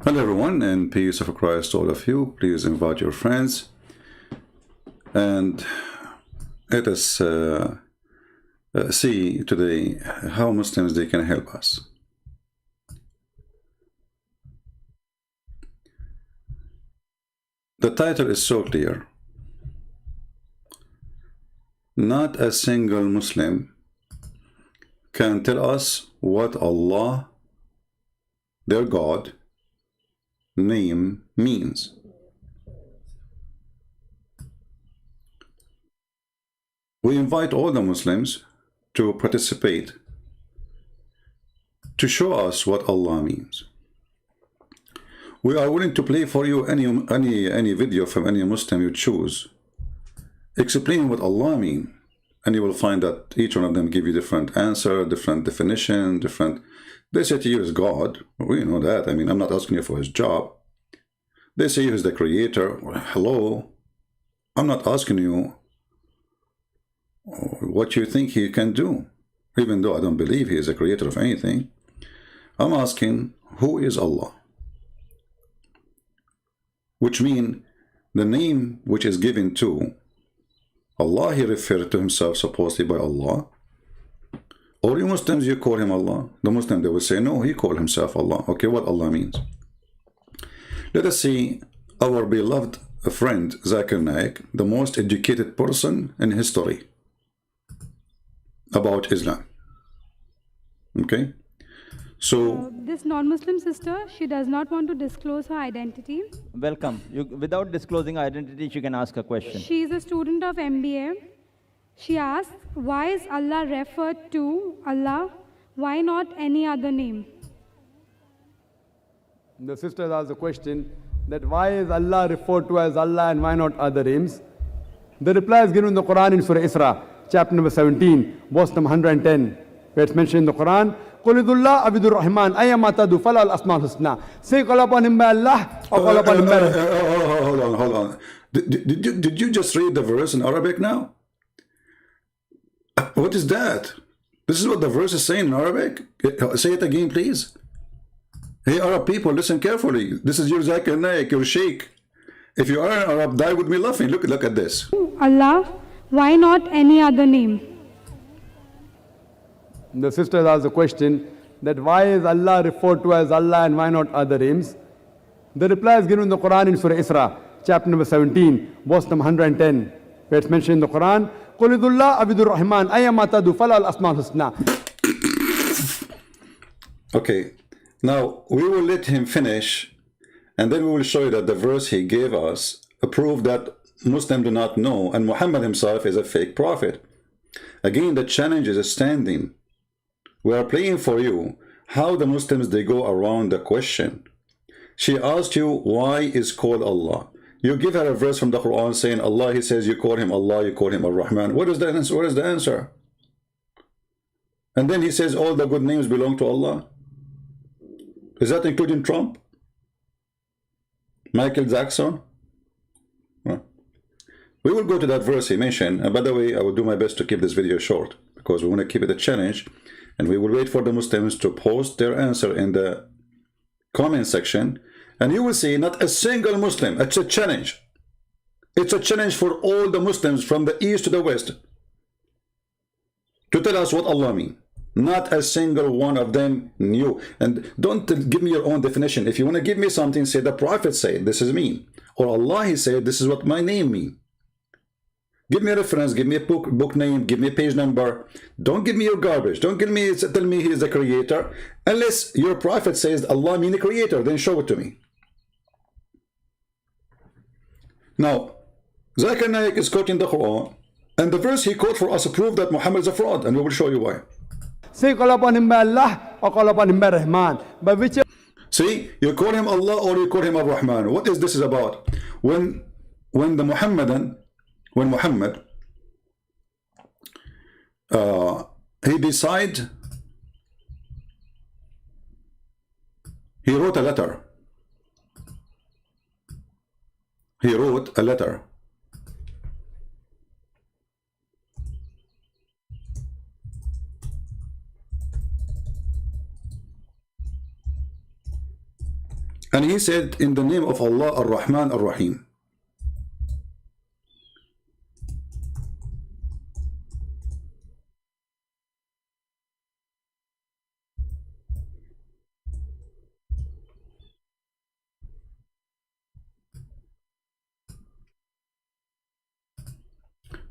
Hello everyone, and peace of Christ to all of you. Please invite your friends and let us see today how Muslims they can help us. The title is so clear. Not a single Muslim can tell us what Allah, their God, name means. We invite all the Muslims to participate, to show us what Allah means. We are willing to play for you any video from any Muslim you choose, explaining what Allah means, and you will find that each one of them give you different answer, different definition, different. They say to you is God. We know that. I mean, I'm not asking you for his job. They say he is the creator. Well, hello. I'm not asking you what you think he can do, even though I don't believe he is a creator of anything. I'm asking, who is Allah? Which means the name which is given to Allah, he referred to himself supposedly by Allah. Or you Muslims, you call him Allah. The Muslim, they will say, no, he called himself Allah. Okay, what Allah means? Let us see our beloved friend, Zakir Naik, the most educated person in history about Islam. Okay? So, this non-Muslim sister, she does not want to disclose her identity. Welcome. Without disclosing identity, she can ask a question. She is a student of MBA. She asks, why is Allah referred to Allah? Why not any other name? The sister asked the question that why is Allah referred to as Allah and why not other names? The reply is given in the Quran in Surah Isra, chapter number 17, verse number 110, where it's mentioned in the Quran, قُلِ ذُو اللَّهِ عَبِدُ الرَّحْمَنِ أَيَّمَا تَدُوا فَلَا الْأَسْمَاءُ الْحُسْنَى. Say, call upon him by Allah or call upon him by hold on. Did you just read the verse in Arabic now? What is that? This is what the verse is saying in Arabic? Say it again, please. Hey, Arab people, listen carefully. This is your Zakir Naik, your Sheikh. If you are an Arab, die with me laughing. Look at this. Allah, why not any other name? The sister asked the question that why is Allah referred to as Allah and why not other names? The reply is given in the Quran in Surah Isra, chapter number 17, verse number 110, where it's mentioned in the Quran, قُلِ ذُو اللَّهِ عَبِدُ الرَّحْمَنِ أَيَّمَا تَدُوا فَلَا الْأَسْمَاءُ الْحُسْنَى. Okay, now we will let him finish, and then we will show you that the verse he gave us proved that Muslims do not know, and Muhammad himself is a fake prophet. Again, the challenge is standing. We are playing for you how the Muslims they go around the question. She asked you why is called Allah. You give her a verse from the Quran saying Allah, he says you call him Allah, you call him Ar-Rahman. What is the answer? What is the answer? And then he says all the good names belong to Allah. Is that including Trump? Michael Jackson? We will go to that verse he mentioned. And by the way, I will do my best to keep this video short because we want to keep it a challenge. And we will wait for the Muslims to post their answer in the comment section. And you will see not a single Muslim. It's a challenge. It's a challenge for all the Muslims from the east to the west to tell us what Allah means. Not a single one of them knew. And don't give me your own definition. If you want to give me something, say the Prophet said this is me. Or Allah, he said this is what my name means. Give me a reference, give me a book name, give me a page number. Don't give me your garbage. Don't tell me he is the creator. Unless your prophet says Allah means the creator, then show it to me. Now, Zakir Naik is quoting the Quran, and the verse he quoted for us prove that Muhammad is a fraud, and we will show you why. Say, call upon him by Allah or call upon him by Rahman. By which? See, you call him Allah or you call him Ar-Rahman. What is this about? When Muhammad he decided, he wrote a letter. He wrote a letter. And he he said, in the name of Allah, Ar-Rahman, Ar-Rahim.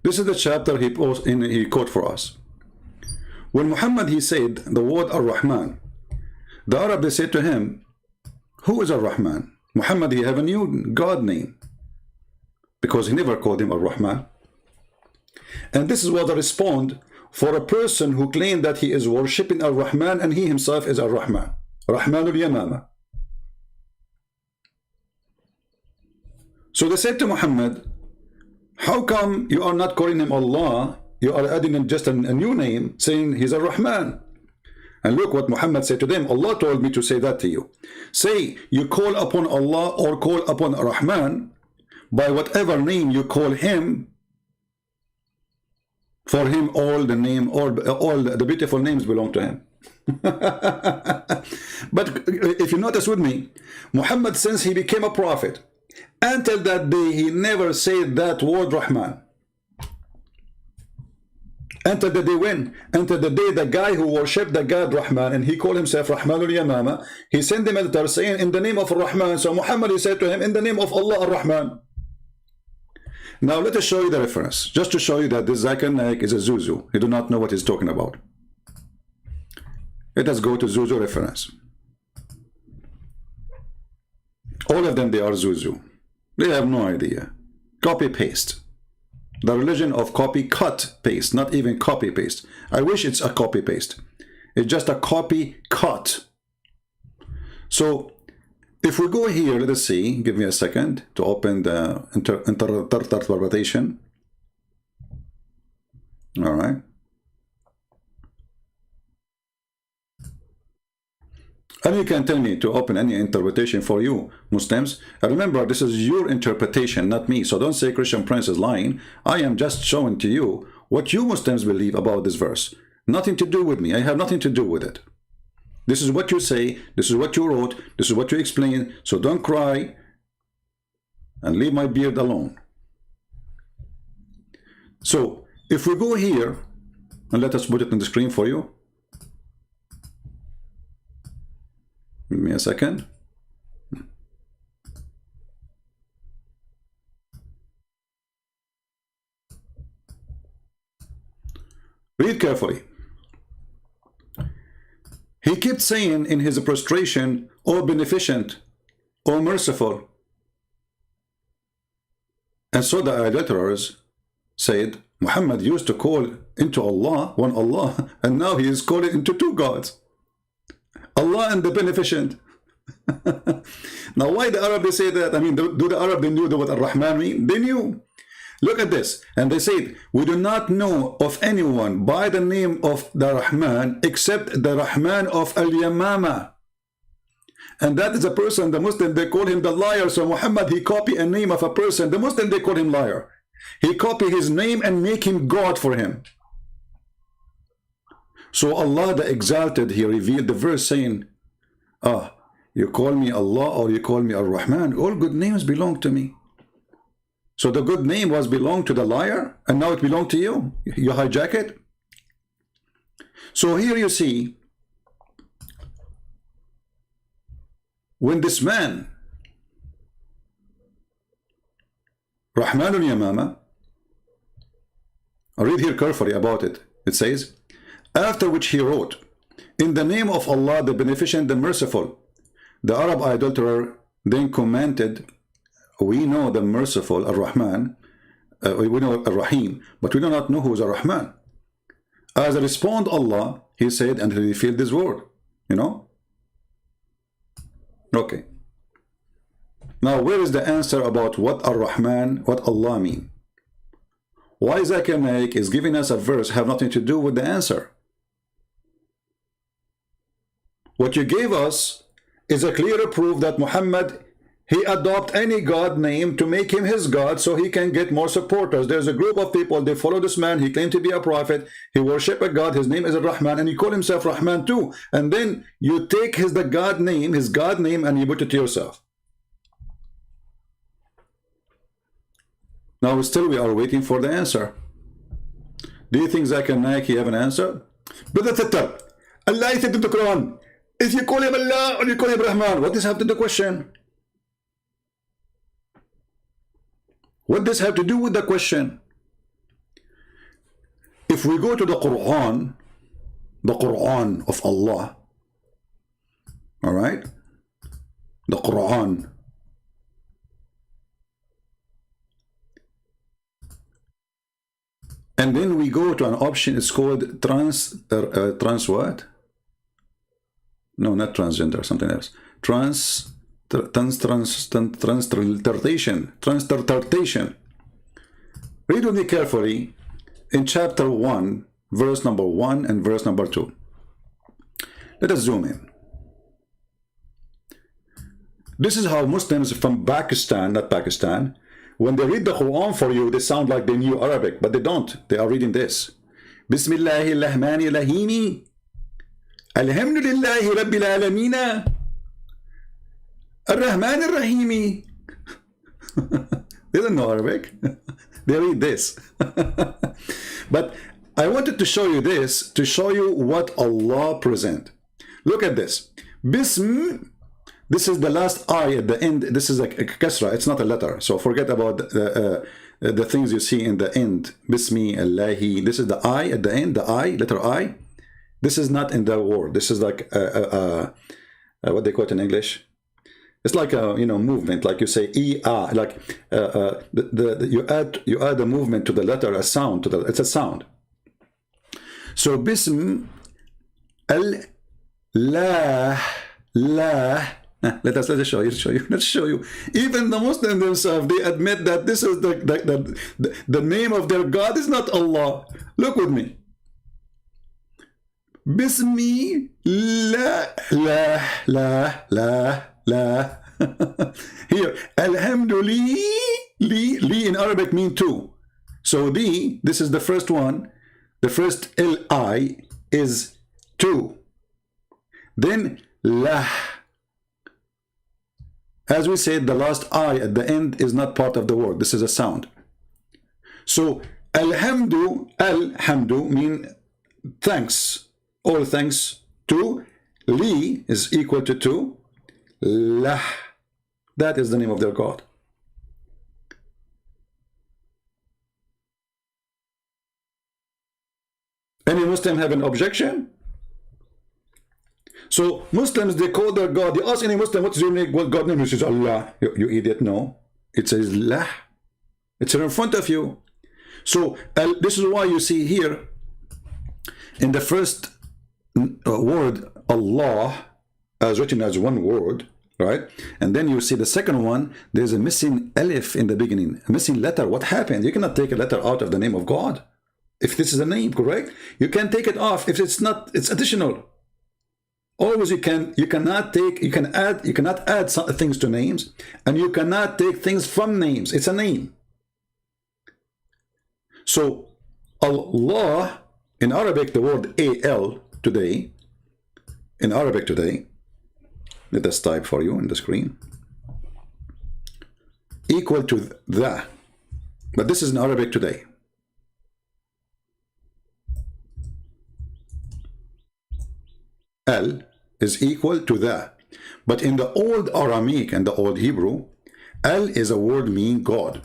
This is the chapter he quote for us. When Muhammad, he said the word Ar-Rahman, the Arab, they said to him, who is Ar-Rahman? Muhammad, he have a new God name, because he never called him Ar-Rahman. And this is what I respond for a person who claimed that he is worshipping Ar-Rahman and he himself is Ar-Rahman, Rahmanul Yamama. So they said to Muhammad, how come you are not calling him Allah? You are adding him just a new name, saying he's Ar-Rahman. And look what Muhammad said to them. Allah told me to say that to you. Say, you call upon Allah or call upon Ar-Rahman by whatever name you call him. For him all the name, all the beautiful names belong to him. But if you notice with me, Muhammad, since he became a prophet, until that day he never said that word Rahman. Until the day when? Until the day the guy who worshipped the God Rahman and he called himself Rahmanul Yamama, he sent him a letter saying in the name of Rahman. So Muhammad, he said to him in the name of Allah Ar-Rahman. Now let us show you the reference, just to show you that this Zakir Naik is a Zuzu. He do not know what he's talking about. Let us go to Zuzu reference. All of them, they are Zuzu. They have no idea. Copy paste. The religion of copy cut paste, not even copy paste. I wish it's a copy paste. It's just a copy cut. So if we go here, let us see, give me a second to open the interpretation. All right. And you can tell me to open any interpretation for you, Muslims. Remember, this is your interpretation, not me. So don't say Christian Prince is lying. I am just showing to you what you Muslims believe about this verse. Nothing to do with me. I have nothing to do with it. This is what you say. This is what you wrote. This is what you explain. So don't cry and leave my beard alone. So if we go here, and let us put it on the screen for you. Give me a second. Read carefully. He kept saying in his prostration, O beneficent, O merciful. And so the idolaters said, Muhammad used to call into Allah, one Allah, and now he is calling into two gods. Allah and the beneficent. Now why the Arab they say that? I mean, do the Arab they knew what Ar-Rahman mean? They knew. Look at this. And they said, we do not know of anyone by the name of the Rahman except the Rahman of Al-Yamama. And that is a person, the Muslim, they call him the liar. So Muhammad, he copy a name of a person. The Muslim, they call him liar. He copy his name and make him God for him. So Allah the Exalted, he revealed the verse saying, you call me Allah or you call me Ar-Rahman, all good names belong to me. So the good name was belong to the liar and now it belongs to you. You hijack it. So here you see, when this man, Rahmanul Yamama, I read here carefully about it. It says, after which he wrote, in the name of Allah, the Beneficent, the Merciful. The Arab idolater then commented, we know the Merciful, Ar-Rahman, we know Ar-Rahim, but we do not know who is Ar-Rahman. As a respond Allah, he said, and he revealed this word, you know? Okay. Now, where is the answer about what Ar-Rahman, what Allah mean? Why Zakir Naik is giving us a verse have nothing to do with the answer? What you gave us is a clear proof that Muhammad, he adopt any God name to make him his God so he can get more supporters. There's a group of people, they follow this man, he claimed to be a prophet, he worship a God, his name is Ar-Rahman, and he call himself Rahman too. And then you take the God name, his God name, and you put it to yourself. Now still we are waiting for the answer. Do you think Zakir Naik have an answer? Brother Tattar, Allah said in the Quran, if you call him Allah or you call him Rahman, what does have to do with the question? What does have to do with the question? If we go to the Quran of Allah, all right, the Quran, and then we go to an option, it's called trans what? No, not transgender, something else. Transliteration. Read with me carefully in chapter 1, verse number 1 and verse number 2. Let us zoom in. This is how Muslims from Pakistan, not Pakistan, when they read the Quran for you, they sound like they knew Arabic, but they don't. They are reading this. Bismillahirrahmanirrahim. Alhamdulillahi Rabbil Alameen. Ar-Rahmanir-Rahimi. They don't know Arabic. They read this. But I wanted to show you this, to show you what Allah present. Look at this. Bism. This is the last I at the end. This is a kasra. It's not a letter. So forget about the things you see in the end. Bismi, Allahi. This is the I at the end. The I, letter I. This is not in the word. This is like what they call it in English. It's like a movement. Like you say E-A. Like you add a movement to the letter, a sound to the. It's a sound. So Bism Allah Let us show you. Let's show you. Even the Muslims themselves, they admit that this is the name of their God is not Allah. Look with me. Bismi la la la la la. Here, alhamdulillah, li in Arabic mean two. So this is the first one. The first L-I is two. Then la. As we said, the last I at the end is not part of the word. This is a sound. So alhamdu mean thanks. All thanks to. Li is equal to two. Lah. That is the name of their God. Any Muslim have an objection? So Muslims, they call their God. They ask any Muslim, what's your name? What God name? He says Allah. You idiot, no. It says Lah. It's in front of you. So this is why you see here in the first word Allah as written as one word, right? And then you see the second one, there's a missing alif in the beginning, a missing letter. What happened? You cannot take a letter out of the name of God. If this is a name, correct? You can take it off. If it's not, it's additional. Always you cannot add some things to names, and you cannot take things from names. It's a name. So Allah in Arabic, the word al today, in Arabic today, let us type for you in the screen, equal to the, but this is in Arabic today. Al is equal to the, but in the old Aramaic and the old Hebrew, Al is a word meaning God.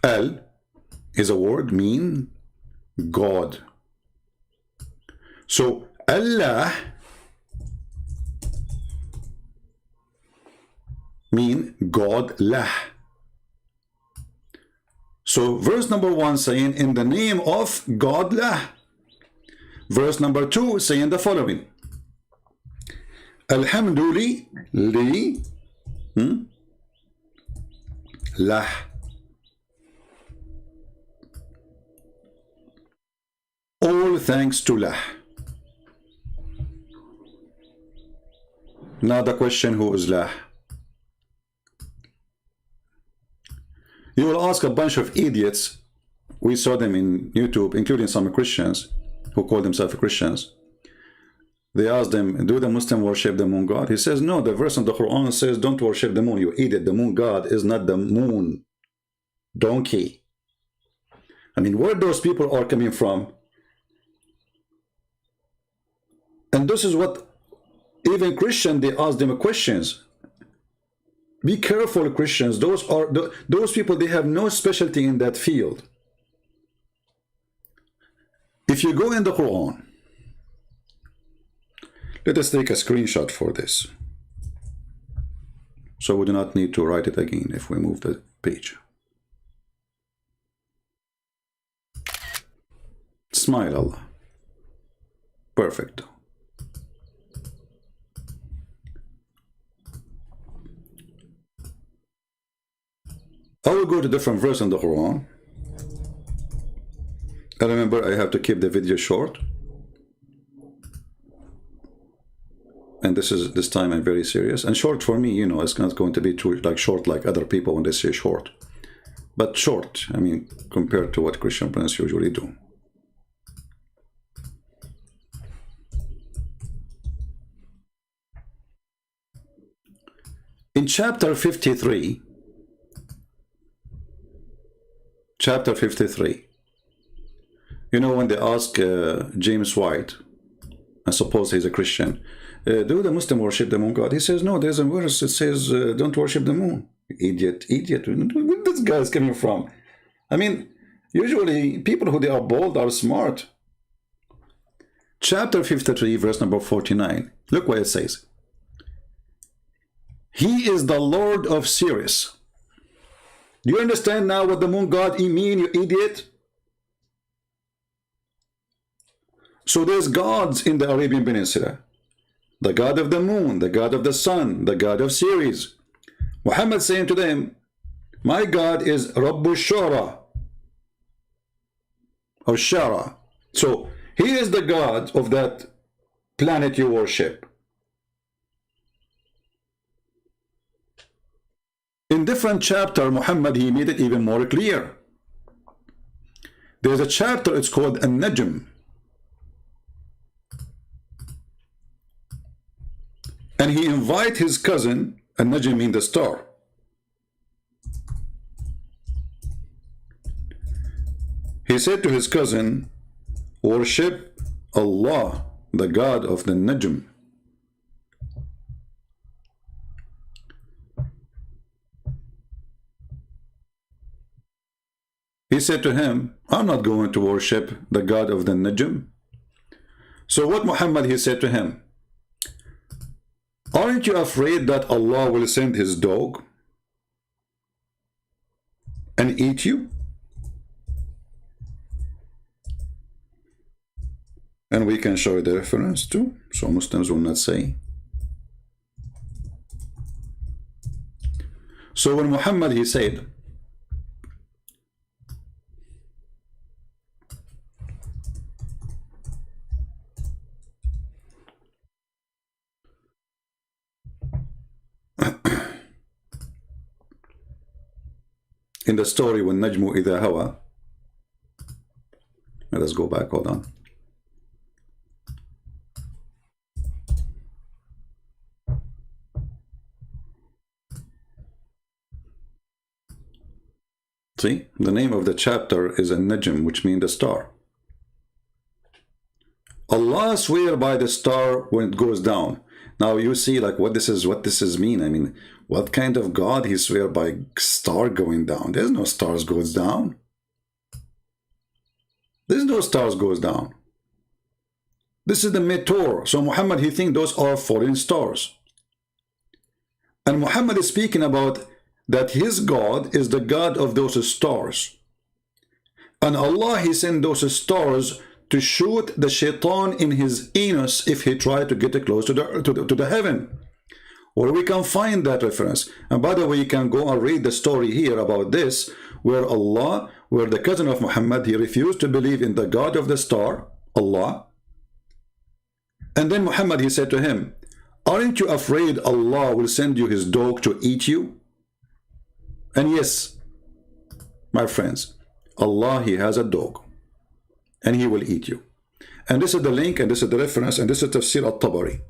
Al is a word mean God. So Allah mean God lah. So verse number 1 saying in the name of God lah. Verse number 2 saying the following. Alhamdulillah li lah. All thanks to lah. Now the question, who is lah? You will ask a bunch of idiots. We saw them in YouTube, including some Christians who call themselves Christians. They asked him, do the Muslim worship the moon god? He says, no, the verse in the Quran says, don't worship the moon, you idiot. The moon god is not the moon. Donkey. I mean, where those people are coming from? And this is what even Christians, they ask them questions. Be careful, Christians. Those people, they have no specialty in that field. If you go in the Quran, let us take a screenshot for this, so we do not need to write it again if we move the page. Smile, Allah. Perfect. I will go to different verse in the Quran. I remember I have to keep the video short. And this time I'm very serious. And short for me, you know, it's not going to be too like short like other people when they say short. But short, I mean, compared to what Christian friends usually do. In chapter 53, you know, when they ask James White, I suppose he's a Christian, do the Muslim worship the moon god? He says, no, there's a verse that says, don't worship the moon. Idiot, idiot. Where this guy is coming from? I mean, usually people who they are bold are smart. Chapter 53, verse number 49. Look what it says. He is the Lord of Sirius. Do you understand now what the moon god mean, you idiot? So there's gods in the Arabian Peninsula. The god of the moon, the god of the sun, the god of Sirius. Muhammad saying to them, my God is Rabbu Shara, or Shara. So he is the god of that planet you worship. In different chapter, Muhammad, he made it even more clear. There's a chapter, it's called An-Najm. And he invite his cousin, An-Najm means the star. He said to his cousin, worship Allah, the God of the Najm. He said to him, I'm not going to worship the God of the Najm. So what Muhammad, he said to him, aren't you afraid that Allah will send his dog and eat you? And we can show you the reference too, so Muslims will not say. So when Muhammad, he said, in the story when Najmu Idha Hawa, let us go back, hold on. See, the name of the chapter is An-Najm, which means the star. Allah swear by the star when it goes down. Now you see like what this is mean. I mean, what kind of God he swear by star going down? There's no stars goes down. There's no stars goes down. This is the meteor. So Muhammad, he think those are foreign stars. And Muhammad is speaking about that his God is the God of those stars. And Allah, he sent those stars to shoot the shaitan in his anus if he tried to get close to the heaven. Where we can find that reference. And by the way, you can go and read the story here about this, where Allah, where the cousin of Muhammad, he refused to believe in the God of the star, Allah. And then Muhammad, he said to him, aren't you afraid Allah will send you his dog to eat you? And yes, my friends, Allah, he has a dog and he will eat you. And this is the link, and this is the reference, and this is Tafsir al-Tabari.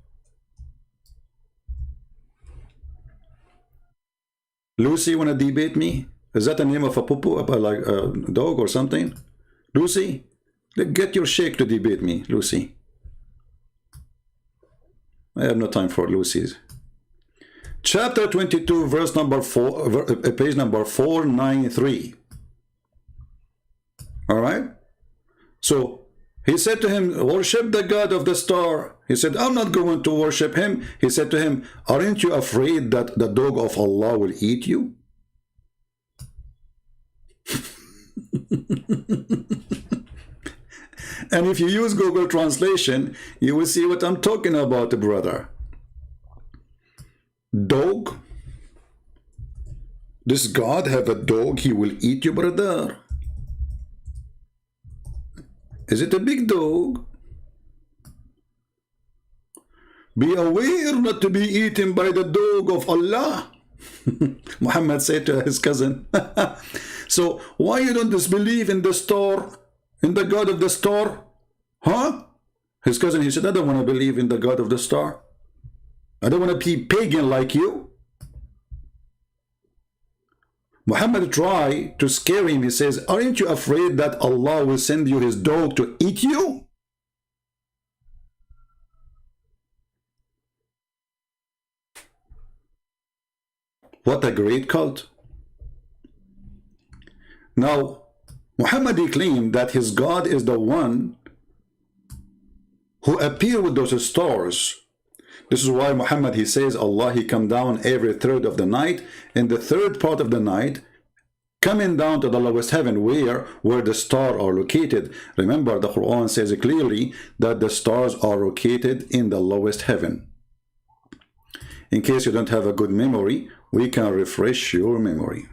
Lucy, wanna debate me? Is that the name of a poo-poo, like a dog or something? Lucy, get your sheikh to debate me, Lucy. I have no time for Lucy's. Chapter 22, verse number 4, page number 493. All right? So he said to him, worship the God of the star. He said, I'm not going to worship him. He said to him, aren't you afraid that the dog of Allah will eat you? And if you use Google Translation, you will see what I'm talking about, brother. Dog? Does God have a dog? He will eat you, brother. Is it a big dog? Be aware not to be eaten by the dog of Allah. Muhammad said to his cousin. So why you don't disbelieve in the star, in the God of the star? Huh? His cousin, he said, I don't want to believe in the God of the star. I don't want to be pagan like you. Muhammad tried to scare him. He says, aren't you afraid that Allah will send you his dog to eat you? What a great cult. Now, Muhammad claimed that his God is the one who appeared with those stars. This is why Muhammad, he says, Allah, he come down every third of the night. In the third part of the night, coming down to the lowest heaven, where the stars are located. Remember, the Quran says clearly that the stars are located in the lowest heaven. In case you don't have a good memory, we can refresh your memory.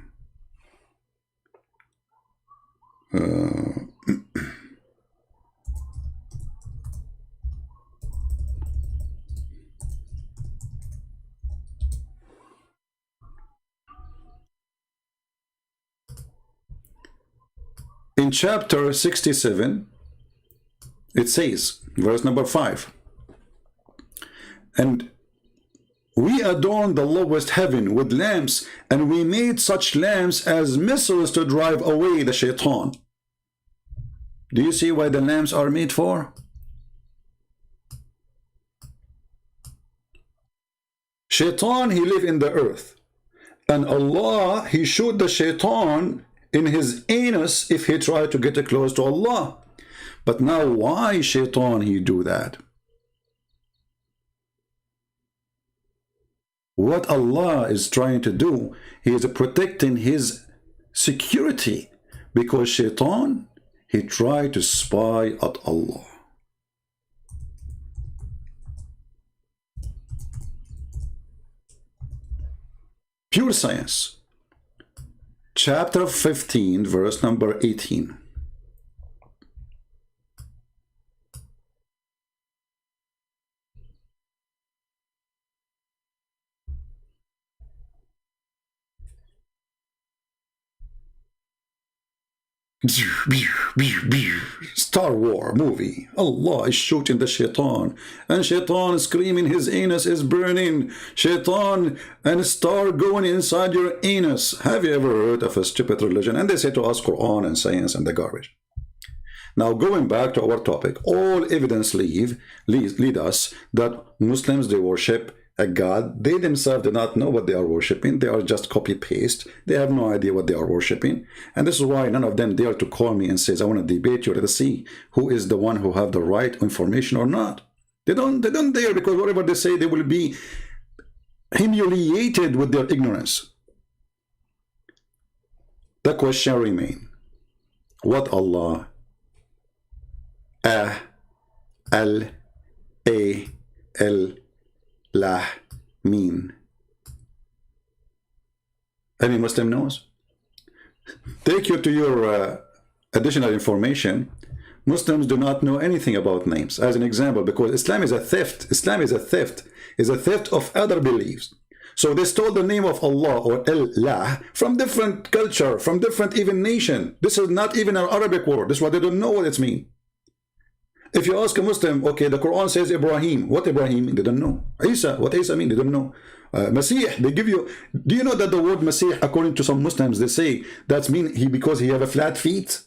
In chapter 67, it says, verse number 5, and we adorned the lowest heaven with lamps, and we made such lamps as missiles to drive away the shaitan. Do you see why the lamps are made for? Shaitan, he live in the earth, and Allah, he shoot the shaitan in his anus if he tried to get close to Allah. But now why shaitan he do that? What Allah is trying to do, he is protecting his security, because shaitan, he tried to spy at Allah. Pure science. Chapter 15, verse number 18. Star Wars movie. Allah is shooting the shaitan, and shaitan is screaming his anus is burning. Shaitan and star going inside your anus. Have you ever heard of a stupid religion? And they say to us Quran and science and the garbage. Now going back to our topic, all evidence lead us that Muslims, they worship a God. They themselves do not know what they are worshipping. They are just copy-paste. They have no idea what they are worshipping. And this is why none of them dare to call me and says, I want to debate you. Let us see who is the one who have the right information or not. They don't dare, because whatever they say, they will be humiliated with their ignorance. The question remains, what Allah, Al, lah mean? Any Muslim knows? Take you to your additional information. Muslims do not know anything about names. As an example, because Islam is a theft. Islam is a theft. Is a theft of other beliefs. So they stole the name of Allah or Allah from different culture, from different even nation. This is not even an Arabic word. This is why they don't know what it means. If you ask a Muslim, okay, the Quran says Ibrahim. What Ibrahim? They don't know. Isa, what Isa mean? They don't know. Masih, they give you. Do you know that the word Masih, according to some Muslims, they say that's mean because he have a flat feet.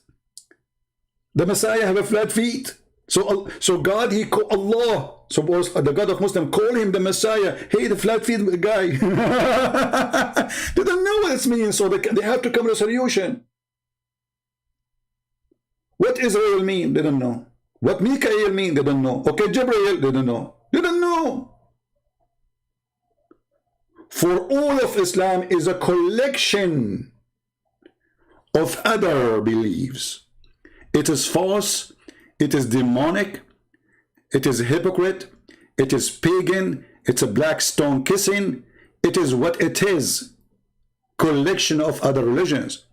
The Messiah have a flat feet. So God, he call Allah. Suppose the God of Muslim call him the Messiah. Hey, the flat feet guy. They don't know what it means, so they have to come to a solution. What Israel mean? They don't know. What Mikael mean? They don't know. Okay, Gabriel, they don't know. They don't know. For all of Islam is a collection of other beliefs. It is false, it is demonic, it is hypocrite, it is pagan, it's a black stone kissing, it is what it is. Collection of other religions.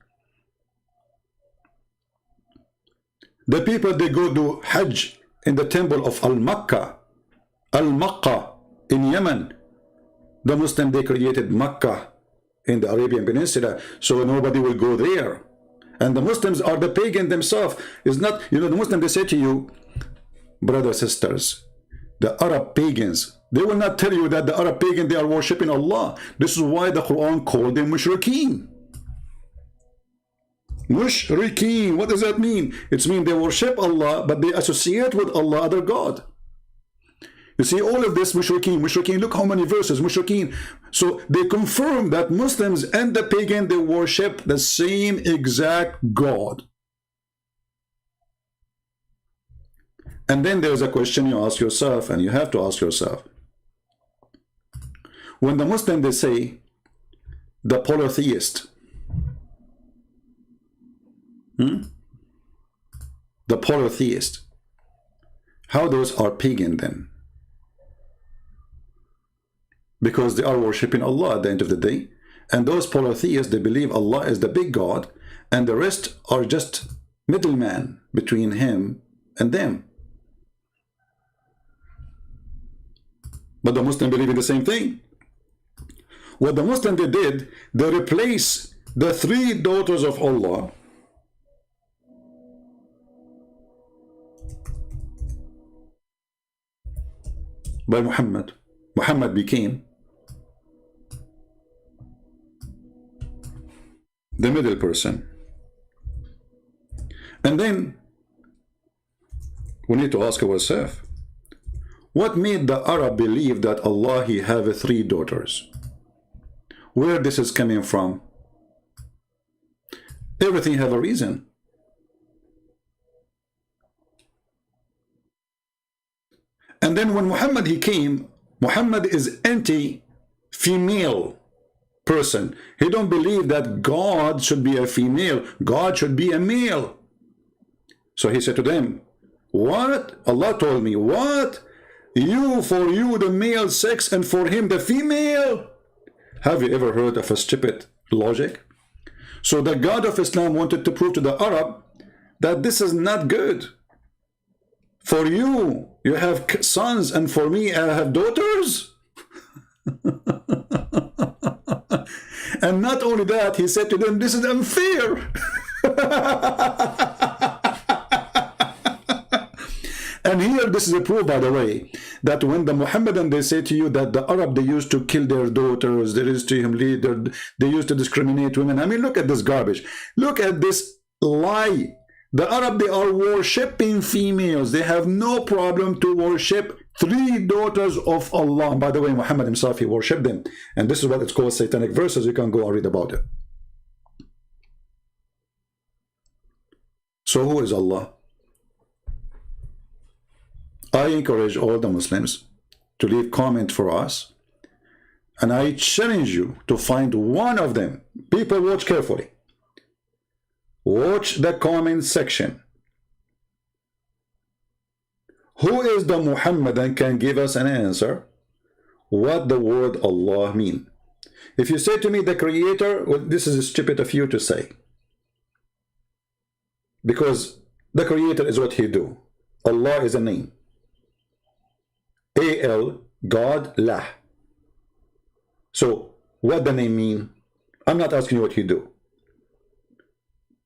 The people, they go to Hajj in the temple of Al-Makkah in Yemen. The Muslim, they created Makkah in the Arabian Peninsula, so nobody will go there. And the Muslims are the pagan themselves. It's not, you know, the Muslim, they say to you, brothers, sisters, the Arab pagans, they will not tell you that the Arab pagan, they are worshipping Allah. This is why the Quran called them mushrikeen. Mushrikeen, what does that mean? It means they worship Allah, but they associate with Allah other God. You see, all of this mushrikeen, look how many verses, mushrikeen. So they confirm that Muslims and the pagan, they worship the same exact God. And then there's a question you ask yourself, and you have to ask yourself. When the Muslim, they say, the polytheist, the polytheist, how those are pagan then? Because they are worshipping Allah at the end of the day. And those polytheists, they believe Allah is the big God, and the rest are just middlemen between him and them. But the Muslim believe in the same thing. What the Muslim they did, they replaced the three daughters of Allah by Muhammad. Muhammad became the middle person. And then we need to ask ourselves, what made the Arab believe that Allah, he have three daughters? Where this is coming from? Everything have a reason. And then when Muhammad he came, Muhammad is anti-female person. He don't believe that God should be a female. God should be a male. So he said to them, what? Allah told me, what? For you the male sex and for him the female? Have you ever heard of a stupid logic? So the God of Islam wanted to prove to the Arab that this is not good. For you, you have sons, and for me, I have daughters. And not only that, he said to them, this is unfair. And here, this is a proof, by the way, that when the Muhammadan, they say to you that the Arab, they used to kill their daughters, they used to discriminate women. I mean, look at this garbage. Look at this lie. The Arab, they are worshipping females. They have no problem to worship three daughters of Allah. And by the way, Muhammad himself, he worshipped them. And this is what it's called satanic verses. You can go and read about it. So who is Allah? I encourage all the Muslims to leave comment for us. And I challenge you to find one of them. People, watch carefully. Watch the comment section. Who is the Muhammadan can give us an answer what the word Allah mean? If you say to me the creator, well, this is stupid of you to say. Because the creator is what he do. Allah is a name. A-L, God, Lah. So what the name mean? I'm not asking you what he do.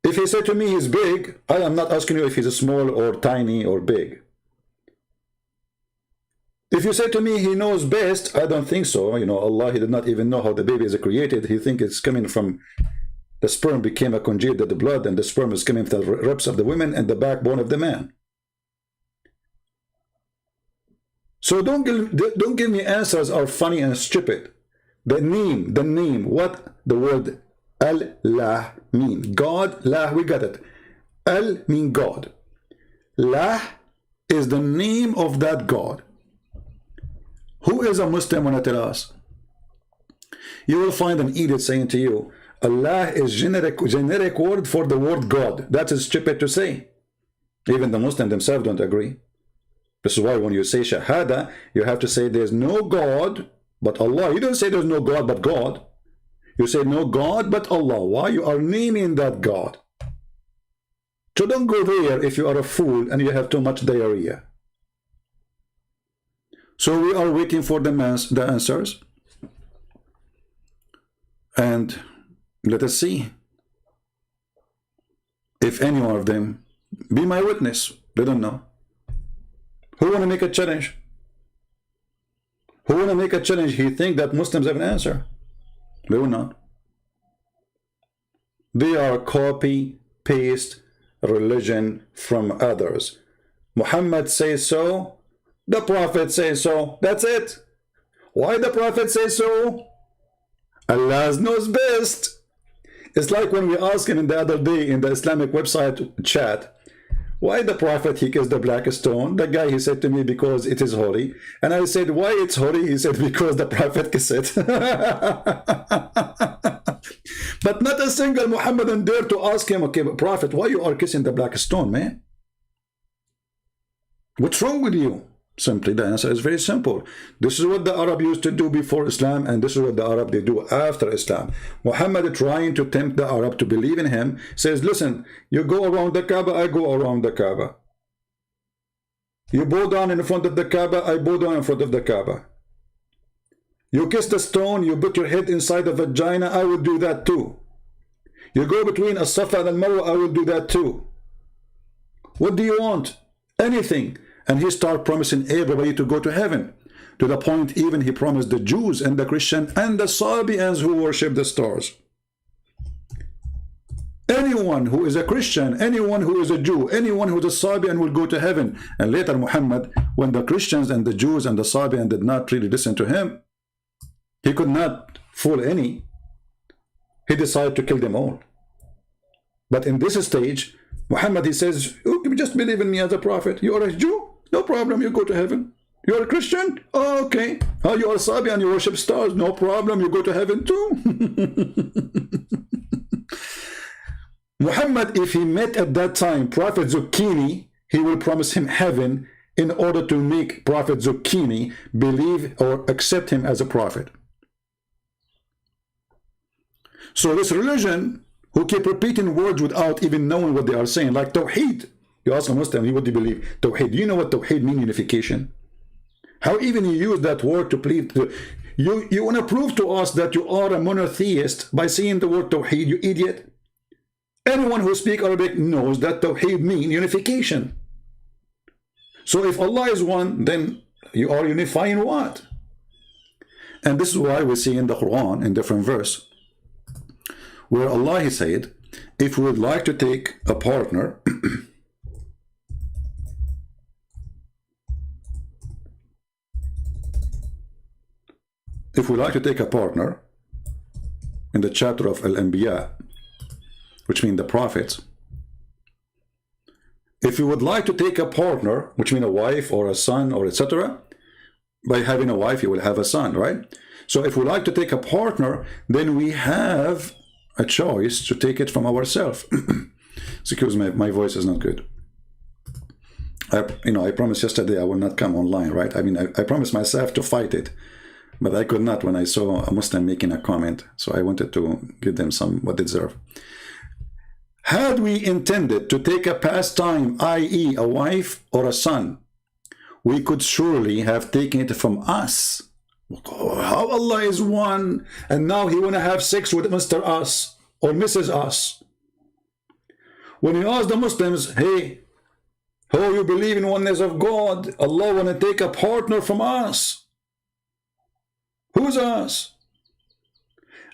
If he said to me he's big, I am not asking you if he's small or tiny or big. If you say to me he knows best, I don't think so. You know, Allah, he did not even know how the baby is created. He thinks it's coming from the sperm became a congealed blood, and the sperm is coming from the ribs of the women and the backbone of the man. So don't give me answers are funny and stupid. The name, what the word Allah mean? God, La, we got it. Al mean God. La is the name of that God. Who is a Muslim when I tell us? You will find an edict saying to you, Allah is generic word for the word God. That is stupid to say. Even the Muslims themselves don't agree. This is why when you say Shahada, you have to say there's no God but Allah. You don't say there's no God but God. You say no God but Allah. Why? You are naming that God. So don't go there if you are a fool and you have too much diarrhea. So we are waiting for the answers. And let us see if any one of them be my witness. They don't know. Who want to make a challenge? Who want to make a challenge? He think that Muslims have an answer. They will not. They are copy, paste religion from others. Muhammad says so. The Prophet says so. That's it. Why the Prophet says so? Allah knows best. It's like when we asked him the other day in the Islamic website chat, why the Prophet he kissed the black stone? The guy, he said to me, because it is holy. And I said, why it's holy? He said, because the Prophet kissed it. But not a single Muhammadan dared to ask him, okay, but Prophet, why you are kissing the black stone, man? What's wrong with you? Simply, the answer is very simple. This is what the Arab used to do before Islam, and this is what the Arab they do after Islam. Muhammad, trying to tempt the Arab to believe in him, says, listen, you go around the Kaaba, I go around the Kaaba. You bow down in front of the Kaaba, I bow down in front of the Kaaba. You kiss the stone, you put your head inside the vagina, I will do that too. You go between As-Safa and Al-Marwa, I will do that too. What do you want? Anything. And he started promising everybody to go to heaven. To the point even he promised the Jews and the Christians and the Sabians who worship the stars. Anyone who is a Christian, anyone who is a Jew, anyone who is a Sabian will go to heaven. And later Muhammad, when the Christians and the Jews and the Sabian did not really listen to him, he could not fool any. He decided to kill them all. But in this stage, Muhammad, he says, you just believe in me as a prophet. You are a Jew? No problem, you go to heaven. You are a Christian? Oh, okay. Oh, you are a Sabian, you worship stars? No problem, you go to heaven too. Muhammad, if he met at that time Prophet Zucchini, he will promise him heaven in order to make Prophet Zucchini believe or accept him as a prophet. So this religion, who keep repeating words without even knowing what they are saying, like Tawheed. You ask a Muslim, what do you believe? Tawheed. Do you know what Tawheed means? Unification. How even you use that word to plead? You want to prove to us that you are a monotheist by saying the word Tawheed, you idiot. Anyone who speaks Arabic knows that Tawheed means unification. So if Allah is one, then you are unifying what? And this is why we see in the Quran, in different verse, where Allah, he said, if we would like to take a partner, if we like to take a partner in the chapter of Al-Anbiya, which means the prophets, if you would like to take a partner, which means a wife or a son or etc., by having a wife you will have a son, right? So if we like to take a partner, then we have a choice to take it from ourselves. Excuse me, my voice is not good. I promised yesterday I will not come online, right? I mean, I promised myself to fight it, but I could not when I saw a Muslim making a comment. So I wanted to give them some what they deserve. Had we intended to take a pastime, i.e. a wife or a son, we could surely have taken it from us. How Allah is one, and now he want to have sex with Mr. Us or Mrs. Us. When you ask the Muslims, hey, Oh, you believe in oneness of God. Allah want to take a partner from us. Who's us?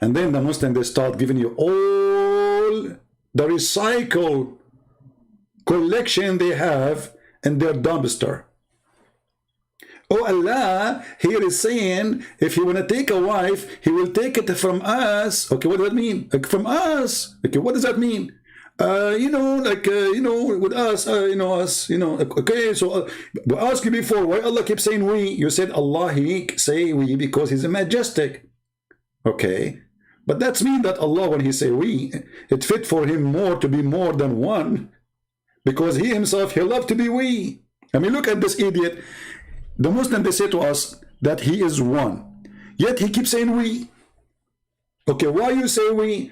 And then the Muslims, they start giving you all the recycle collection they have in their dumpster. Oh, Allah here is saying, if you want to take a wife, he will take it from us. Okay, what does that mean? Like, from us. Okay, what does that mean? You know, like, you know, with us, okay, so we asked you before, why Allah keeps saying we? You said Allah, he say we because he's a majestic. Okay, but that's mean that Allah, when he say we, it fit for him more to be more than one, because he himself, he loved to be we. I mean, look at this idiot. The Muslim, they say to us that he is one, yet he keeps saying we. Okay, why you say we?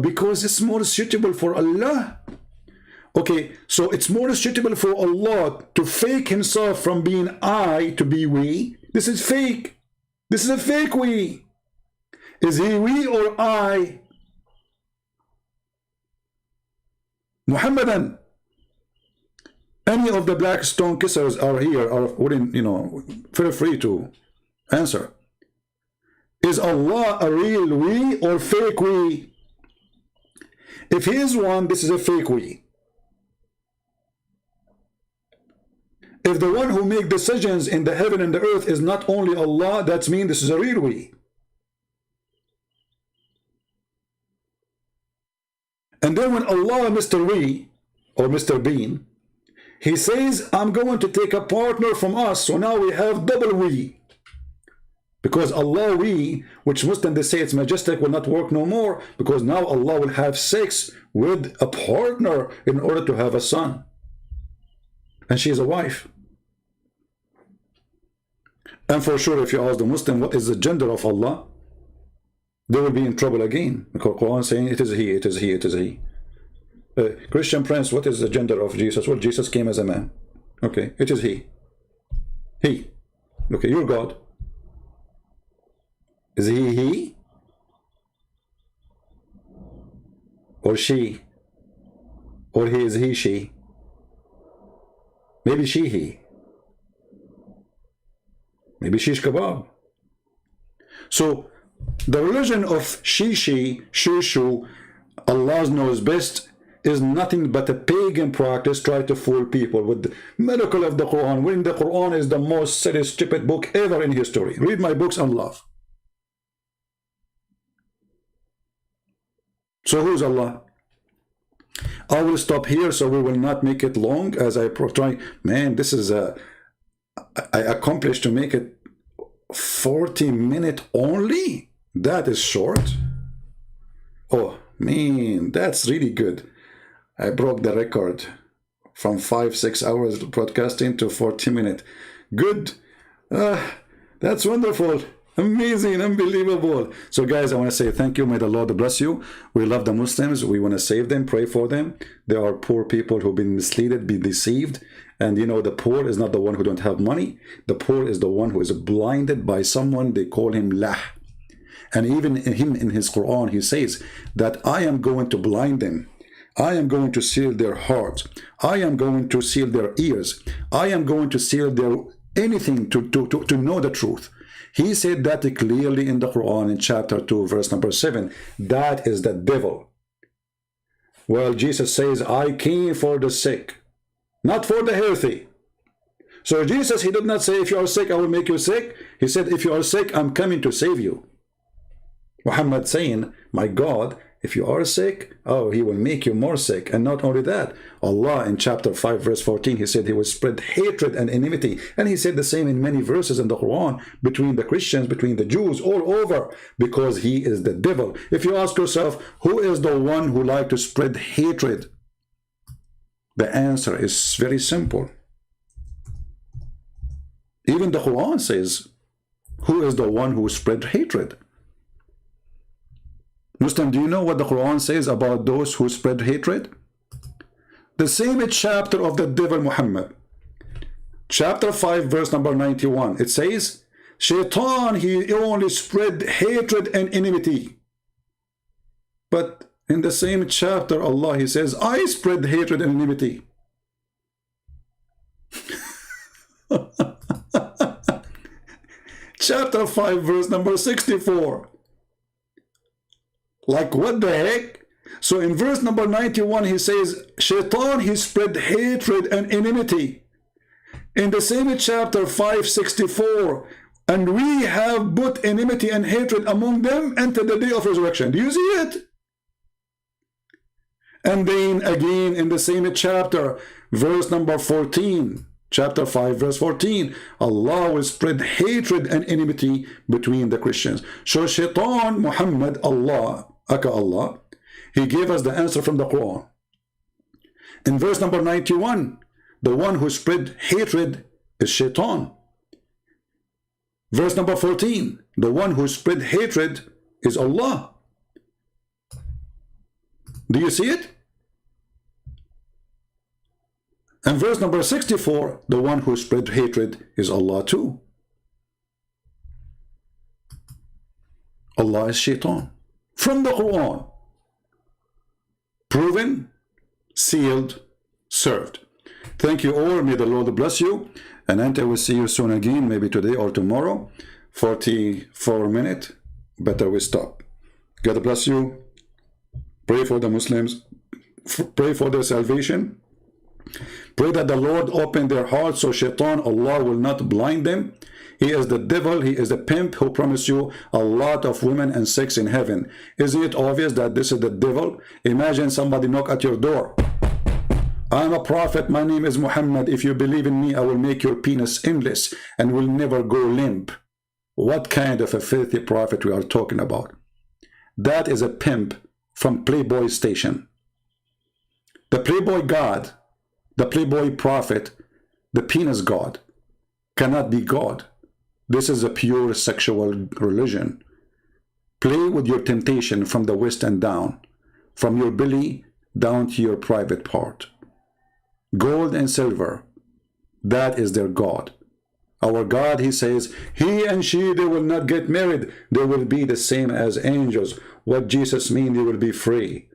Because it's more suitable for Allah. Okay, so it's more suitable for Allah to fake himself from being I to be we. This is fake. This is a fake we. Is he we or I? Muhammadan. Any of the black stone kissers are here, are wouldn't, you know, feel free to answer. Is Allah a real we or fake we? If he is one, this is a fake we. If the one who makes decisions in the heaven and the earth is not only Allah, that means this is a real we. And then when Allah, Mr. We, or Mr. Bean, he says, I'm going to take a partner from us, so now we have double we. Because Allah we, which Muslims they say it's majestic, will not work no more, because now Allah will have sex with a partner in order to have a son. And she is a wife. And for sure, if you ask the Muslim what is the gender of Allah, they will be in trouble again. Because Quran saying it is he, it is he, it is he. Christian Prince, what is the gender of Jesus? Well, Jesus came as a man. Okay, it is he. He. Okay, you're God. Is he? Or she? Or he is he, she? Maybe she, he. Maybe shish kebab. So, the religion of she, shu, Allah knows best, is nothing but a pagan practice, try to fool people with the miracle of the Quran, when the Quran is the most silly, stupid book ever in history. Read my books on love. So who's Allah? I will stop here so we will not make it long as I try. Man, this is I accomplished to make it 40 minutes only. That is short. Oh man, that's really good. I broke the record from 5-6 hours broadcasting to 40 minutes. Good. That's wonderful. Amazing, unbelievable. So guys, I want to say thank you. May the Lord bless you. We love the Muslims. We want to save them, pray for them. There are poor people who've been misled, been deceived. And you know, the poor is not the one who don't have money. The poor is the one who is blinded by someone. They call him lah. And even in his Quran, he says that I am going to blind them. I am going to seal their hearts. I am going to seal their ears. I am going to seal their anything to know the truth. He said that clearly in the Quran in chapter 2, verse number 7. That is the devil. Well, Jesus says, I came for the sick, not for the healthy. So Jesus, he did not say, if you are sick, I will make you sick. He said, if you are sick, I'm coming to save you. Muhammad saying, my God, if you are sick, oh, he will make you more sick. And not only that, Allah in chapter 5 verse 14, he said he will spread hatred and enmity. And he said the same in many verses in the Quran, between the Christians, between the Jews, all over, because he is the devil. If you ask yourself, who is the one who like to spread hatred? The answer is very simple. Even the Quran says, who is the one who spread hatred? Muslim, do you know what the Quran says about those who spread hatred? The same chapter of the devil Muhammad. Chapter 5, verse number 91. It says, Shaitan, he only spread hatred and enmity. But in the same chapter, Allah, he says, I spread hatred and enmity. Chapter 5, verse number 64. Like, what the heck? So in verse number 91, he says, Shaitan, he spread hatred and enmity. In the same chapter 564, and we have put enmity and hatred among them until the day of resurrection. Do you see it? And then again in the same chapter, verse number 14, chapter 5, verse 14, Allah will spread hatred and enmity between the Christians. So Shaitan, Muhammad, Allah, aka Allah, he gave us the answer from the Quran. In verse number 91, the one who spread hatred is Shaitan. Verse number 14, the one who spread hatred is Allah. Do you see it? And verse number 64, the one who spread hatred is Allah too. Allah is Shaitan. From the Quran. Proven, sealed, served. Thank you all. May the Lord bless you. And I will see you soon again, maybe today or tomorrow. 44 minutes. Better we stop. God bless you. Pray for the Muslims. Pray for their salvation. Pray that the Lord open their hearts so Shaitan, Allah, will not blind them. He is the devil, he is the pimp who promised you a lot of women and sex in heaven. Isn't it obvious that this is the devil? Imagine somebody knock at your door. I'm a prophet, my name is Muhammad. If you believe in me, I will make your penis endless and will never go limp. What kind of a filthy prophet we are talking about? That is a pimp from Playboy station. The Playboy God, the Playboy prophet, the penis God, cannot be God. This is a pure sexual religion. Play with your temptation from the waist and down, from your belly down to your private part. Gold and silver, that is their God. Our God, he says, he and she, they will not get married. They will be the same as angels. What Jesus means, they will be free.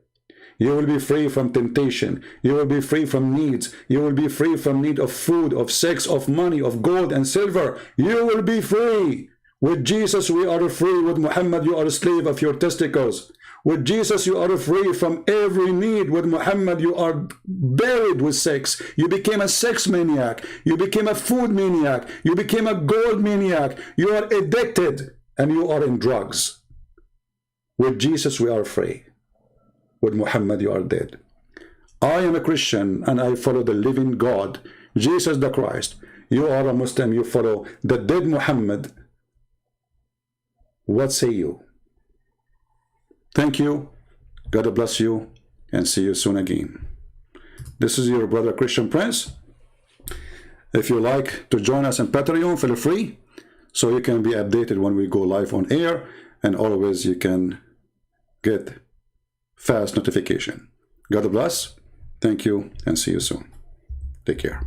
You will be free from temptation. You will be free from needs. You will be free from need of food, of sex, of money, of gold and silver. You will be free. With Jesus, we are free. With Muhammad, you are a slave of your testicles. With Jesus, you are free from every need. With Muhammad, you are buried with sex. You became a sex maniac. You became a food maniac. You became a gold maniac. You are addicted and you are in drugs. With Jesus, we are free. With Muhammad, you are dead. I am a Christian and I follow the living God, Jesus the Christ. You are a Muslim, you follow the dead Muhammad. What say you? Thank you. God bless you and see you soon again. This is your brother Christian Prince. If you like to join us on Patreon, feel free, so you can be updated when we go live on air, and always you can get fast notification. God bless. Thank you and see you soon. Take care.